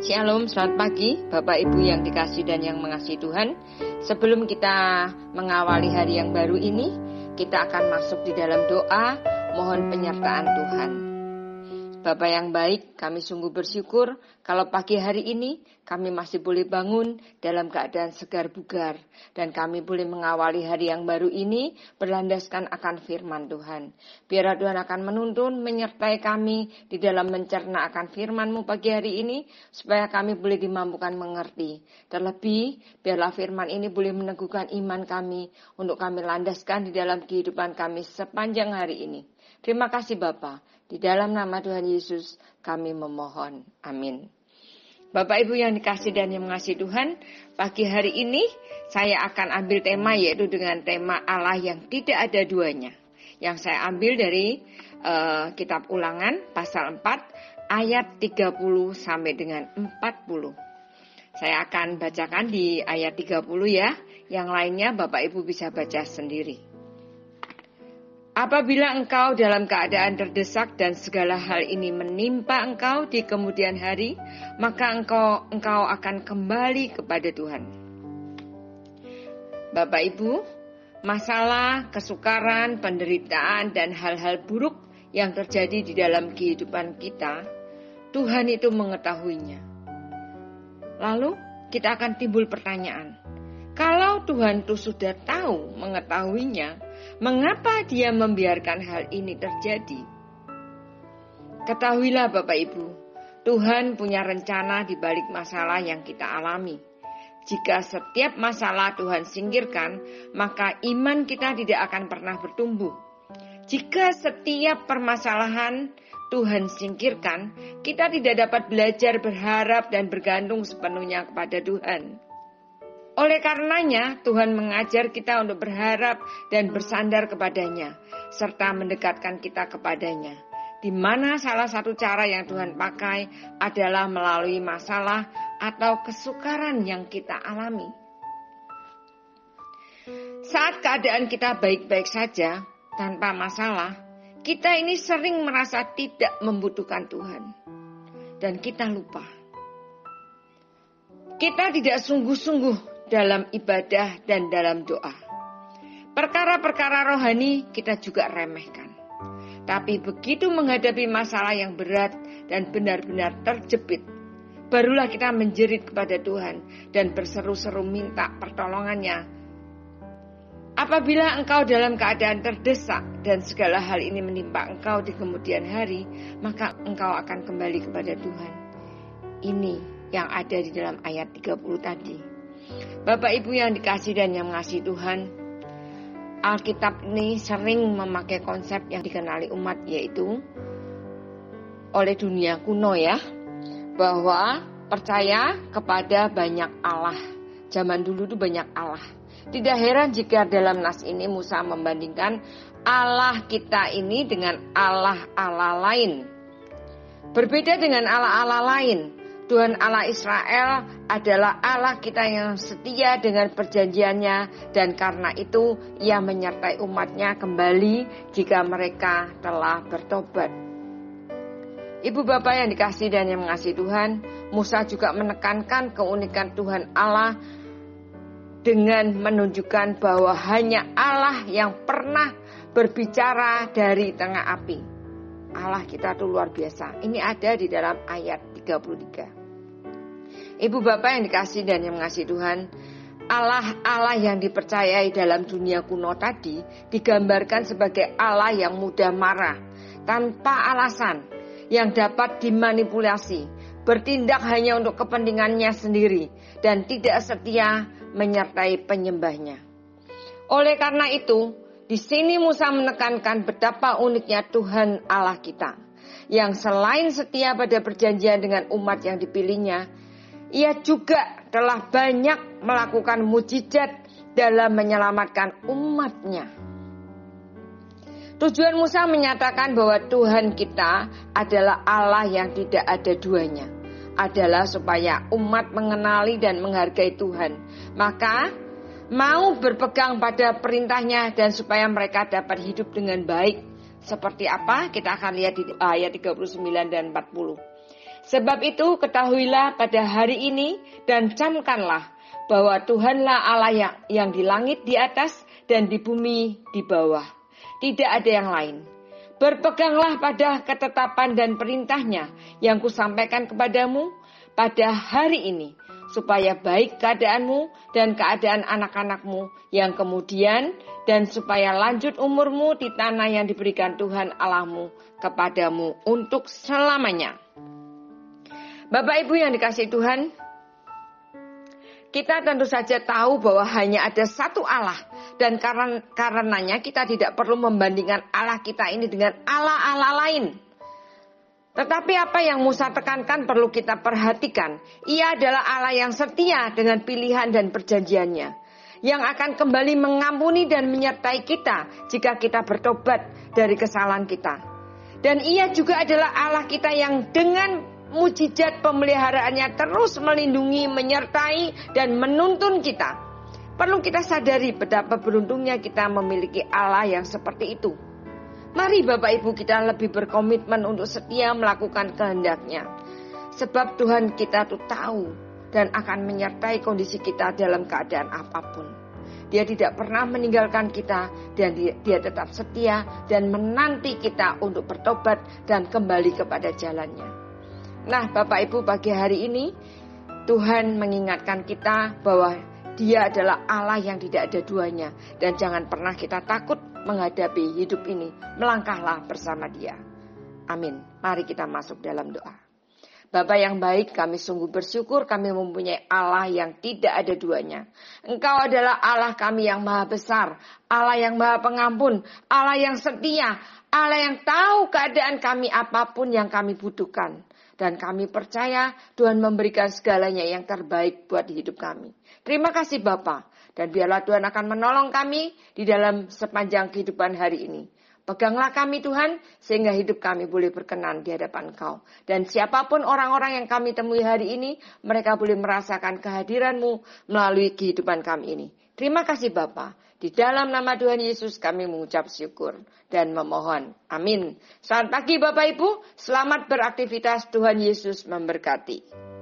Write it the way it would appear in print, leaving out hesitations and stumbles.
Shalom, selamat pagi Bapak Ibu yang dikasihi dan yang mengasihi Tuhan. Sebelum kita mengawali hari yang baru ini, kita akan masuk di dalam doa, mohon penyertaan Tuhan. Bapak yang baik, kami sungguh bersyukur kalau pagi hari ini kami masih boleh bangun dalam keadaan segar bugar. Dan kami boleh mengawali hari yang baru ini berlandaskan akan firman Tuhan. Biar Tuhan akan menuntun, menyertai kami di dalam mencerna akan firman-Mu pagi hari ini, supaya kami boleh dimampukan mengerti. Terlebih, biarlah firman ini boleh meneguhkan iman kami untuk kami landaskan di dalam kehidupan kami sepanjang hari ini. Terima kasih Bapa. Di dalam nama Tuhan Yesus kami memohon. Amin. Bapak Ibu yang dikasihi dan yang mengasihi Tuhan, pagi hari ini saya akan ambil tema yaitu dengan tema Allah yang tidak ada duanya. Yang saya ambil dari kitab Ulangan pasal 4 ayat 30 sampai dengan 40. Saya akan bacakan di ayat 30 ya. Yang lainnya Bapak Ibu bisa baca sendiri. Apabila engkau dalam keadaan terdesak dan segala hal ini menimpa engkau di kemudian hari, maka engkau akan kembali kepada Tuhan. Bapak Ibu, masalah, kesukaran, penderitaan, dan hal-hal buruk yang terjadi di dalam kehidupan kita, Tuhan itu mengetahuinya. Lalu kita akan timbul pertanyaan, kalau Tuhan itu sudah tahu mengetahuinya, mengapa Dia membiarkan hal ini terjadi? Ketahuilah Bapak Ibu, Tuhan punya rencana di balik masalah yang kita alami. Jika setiap masalah Tuhan singkirkan, maka iman kita tidak akan pernah bertumbuh. Jika setiap permasalahan Tuhan singkirkan, kita tidak dapat belajar berharap dan bergantung sepenuhnya kepada Tuhan. Oleh karenanya, Tuhan mengajar kita untuk berharap dan bersandar kepadanya, serta mendekatkan kita kepadanya. Di mana salah satu cara yang Tuhan pakai adalah melalui masalah atau kesukaran yang kita alami. Saat keadaan kita baik-baik saja, tanpa masalah, kita ini sering merasa tidak membutuhkan Tuhan. Dan kita lupa. Kita tidak sungguh-sungguh dalam ibadah dan dalam doa. Perkara-perkara rohani kita juga remehkan. Tapi begitu menghadapi masalah yang berat dan benar-benar terjepit, barulah kita menjerit kepada Tuhan dan berseru-seru minta pertolongannya. Apabila engkau dalam keadaan terdesak dan segala hal ini menimpa engkau di kemudian hari, maka engkau akan kembali kepada Tuhan. Ini yang ada di dalam ayat 30 tadi. Bapak Ibu yang dikasihi dan yang mengasihi Tuhan, Alkitab ini sering memakai konsep yang dikenali umat, yaitu oleh dunia kuno ya, bahwa percaya kepada banyak Allah. Zaman dulu itu banyak Allah. Tidak heran jika dalam nas ini Musa membandingkan Allah kita ini dengan Allah-Allah lain. Berbeda dengan Allah-Allah lain, Tuhan Allah Israel adalah Allah kita yang setia dengan perjanjiannya, dan karena itu Ia menyertai umatnya kembali jika mereka telah bertobat. Ibu bapak yang dikasihi dan yang mengasihi Tuhan, Musa juga menekankan keunikan Tuhan Allah dengan menunjukkan bahwa hanya Allah yang pernah berbicara dari tengah api. Allah kita itu luar biasa. Ini ada di dalam ayat 33. Ibu bapak yang dikasihi dan yang mengasihi Tuhan, Allah yang dipercayai dalam dunia kuno tadi digambarkan sebagai Allah yang mudah marah, tanpa alasan, yang dapat dimanipulasi, bertindak hanya untuk kepentingannya sendiri, dan tidak setia menyertai penyembahnya. Oleh karena itu, di sini Musa menekankan betapa uniknya Tuhan Allah kita, yang selain setia pada perjanjian dengan umat yang dipilihnya, Ia juga telah banyak melakukan mukjizat dalam menyelamatkan umatnya. Tujuan Musa menyatakan bahwa Tuhan kita adalah Allah yang tidak ada duanya, adalah supaya umat mengenali dan menghargai Tuhan. Maka mau berpegang pada perintahnya dan supaya mereka dapat hidup dengan baik. Seperti apa? Kita akan lihat di ayat 39 dan 40. Sebab itu ketahuilah pada hari ini dan camkanlah bahwa Tuhanlah Allah yang di langit di atas dan di bumi di bawah. Tidak ada yang lain. Berpeganglah pada ketetapan dan perintahnya yang kusampaikan kepadamu pada hari ini, supaya baik keadaanmu dan keadaan anak-anakmu yang kemudian, dan supaya lanjut umurmu di tanah yang diberikan Tuhan Allahmu kepadamu untuk selamanya. Bapak Ibu yang dikasihi Tuhan, kita tentu saja tahu bahwa hanya ada satu Allah, dan karenanya kita tidak perlu membandingkan Allah kita ini dengan Allah-Allah lain. Tetapi apa yang Musa tekankan perlu kita perhatikan. Ia adalah Allah yang setia dengan pilihan dan perjanjiannya, yang akan kembali mengampuni dan menyertai kita jika kita bertobat dari kesalahan kita. Dan ia juga adalah Allah kita yang dengan mujizat pemeliharaannya terus melindungi, menyertai, dan menuntun kita. Perlu kita sadari betapa beruntungnya kita memiliki Allah yang seperti itu. Mari Bapak Ibu kita lebih berkomitmen untuk setia melakukan kehendak-Nya. Sebab Tuhan kita tuh tahu dan akan menyertai kondisi kita dalam keadaan apapun. Dia tidak pernah meninggalkan kita, dan dia tetap setia dan menanti kita untuk bertobat dan kembali kepada jalannya. Nah Bapak Ibu, pagi hari ini Tuhan mengingatkan kita bahwa Dia adalah Allah yang tidak ada duanya. Dan jangan pernah kita takut menghadapi hidup ini. Melangkahlah bersama Dia. Amin. Mari kita masuk dalam doa. Bapa yang baik, kami sungguh bersyukur kami mempunyai Allah yang tidak ada duanya. Engkau adalah Allah kami yang maha besar, Allah yang maha pengampun, Allah yang setia, Allah yang tahu keadaan kami apapun yang kami butuhkan. Dan kami percaya Tuhan memberikan segalanya yang terbaik buat hidup kami. Terima kasih Bapa. Dan biarlah Tuhan akan menolong kami di dalam sepanjang kehidupan hari ini. Peganglah kami Tuhan, sehingga hidup kami boleh berkenan di hadapan Engkau. Dan siapapun orang-orang yang kami temui hari ini, mereka boleh merasakan kehadiran-Mu melalui kehidupan kami ini. Terima kasih Bapa. Di dalam nama Tuhan Yesus kami mengucap syukur dan memohon. Amin. Selamat pagi Bapak Ibu, selamat beraktivitas, Tuhan Yesus memberkati.